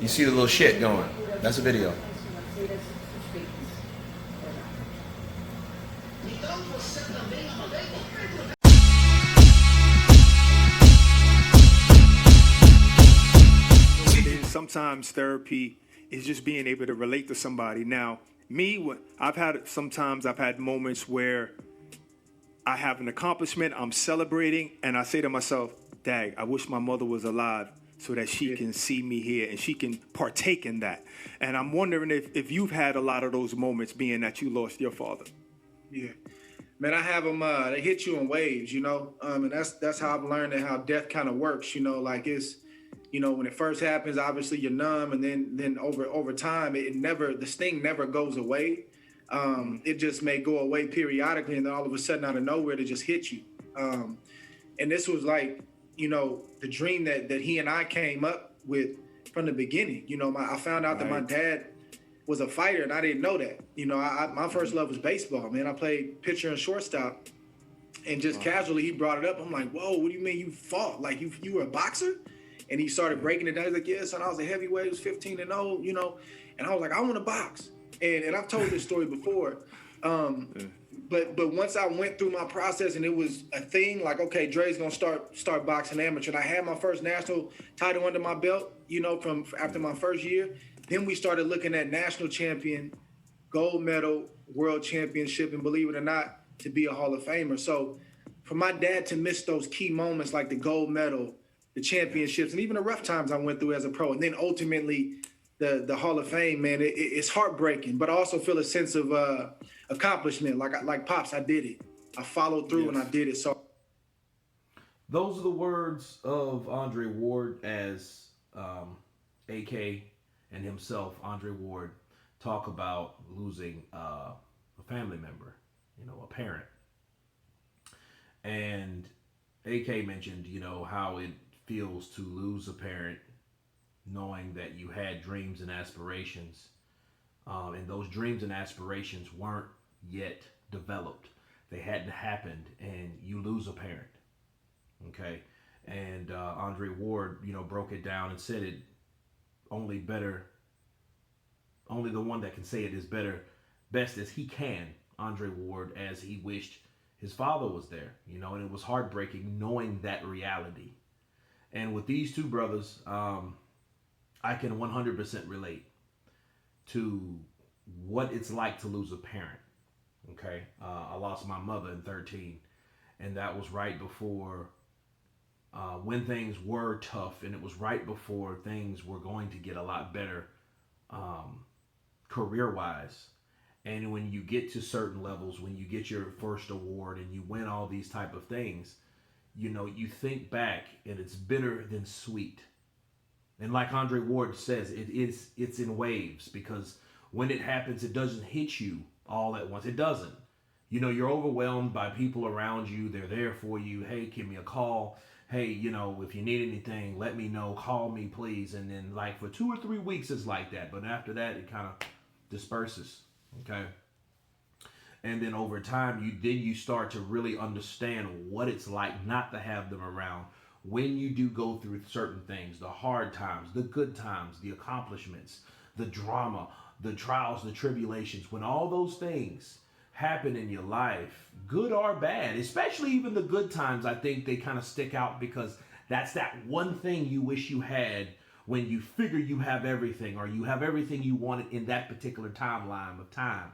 You see the little shit going. That's a video. Sometimes therapy is just being able to relate to somebody. Now, I've had moments where I have an accomplishment, I'm celebrating, and I say to myself, "Dag, I wish my mother was alive so that she can see me here and she can partake in that." And I'm wondering if you've had a lot of those moments, being that you lost your father. Yeah, man, I have them. They hit you in waves, and that's how I've learned that how death kind of works. Like it's, when it first happens, obviously you're numb, and then over time, the sting never goes away. It just may go away periodically, and then all of a sudden, out of nowhere, it just hit you. And this was like, the dream that he and I came up with from the beginning. I found out that my dad was a fighter, and I didn't know that. My first love was baseball, man. I played pitcher and shortstop, and just casually he brought it up. I'm like, whoa, what do you mean you fought? Like you were a boxer? And he started breaking it down. He's like, yeah, son, I was a heavyweight, I was 15 and 0, and I was like, I want to box. And I've told this story before. But once I went through my process and it was a thing, like, okay, Dre's gonna start boxing amateur. And I had my first national title under my belt, from after my first year. Then we started looking at national champion, gold medal, world championship, and believe it or not, to be a Hall of Famer. So for my dad to miss those key moments like the gold medal, the championships, and even the rough times I went through as a pro, and then ultimately the Hall of Fame, man, it's heartbreaking, but I also feel a sense of accomplishment. Like Pops, I did it. I followed through and I did it. So those are the words of Andre Ward as AK and himself, Andre Ward, talk about losing a family member, a parent. And AK mentioned, how it feels to lose a parent, knowing that you had dreams and aspirations, and those dreams and aspirations weren't yet developed. They hadn't happened, and you lose a parent. Okay, and Andre Ward, broke it down and said it only the one that can say it is best as he can. Andre Ward, as he wished his father was there, and it was heartbreaking knowing that reality. And with these two brothers, I can 100% relate to what it's like to lose a parent. Okay, I lost my mother in 13, and that was right before when things were tough, and it was right before things were going to get a lot better career-wise. And when you get to certain levels, when you get your first award and you win all these type of things, you think back and it's bitter than sweet. And like Andre Ward says, it's in waves, because when it happens, it doesn't hit you all at once. It doesn't. You're overwhelmed by people around you. They're there for you. Hey, give me a call. Hey, if you need anything, let me know. Call me, please. And then like for 2 or 3 weeks, it's like that. But after that, it kind of disperses. Okay. And then over time, you start to really understand what it's like not to have them around. When you do go through certain things, the hard times, the good times, the accomplishments, the drama, the trials, the tribulations, when all those things happen in your life, good or bad, especially even the good times, I think they kind of stick out, because that's that one thing you wish you had when you figure you have everything, or you have everything you wanted in that particular timeline of time.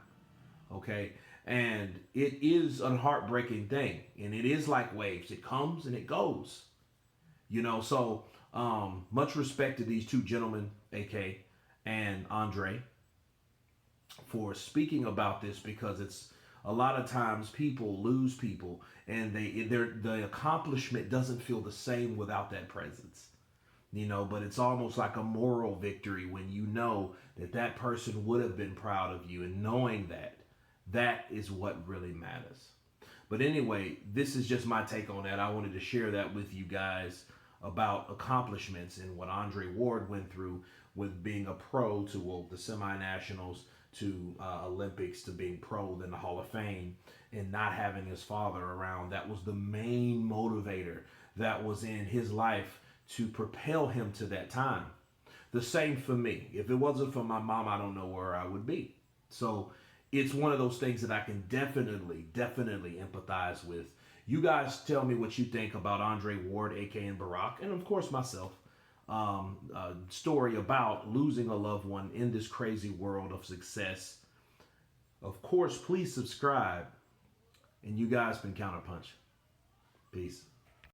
Okay? And it is a heartbreaking thing, and it is like waves. It comes and it goes. So much respect to these two gentlemen, AK and Andre, for speaking about this, because it's a lot of times people lose people, and the accomplishment doesn't feel the same without that presence. But it's almost like a moral victory when you know that person would have been proud of you, and knowing that is what really matters. But anyway, this is just my take on that. I wanted to share that with you guys about accomplishments and what Andre Ward went through with being a pro to the semi-nationals, to Olympics, to being pro, then the Hall of Fame, and not having his father around. That was the main motivator that was in his life to propel him to that time. The same for me. If it wasn't for my mom, I don't know where I would be. So it's one of those things that I can definitely empathize with. You guys tell me what you think about Andre Ward, aka Barack, and of course myself. Story about losing a loved one in this crazy world of success. Of course, please subscribe. And you guys been Counterpunch. Peace.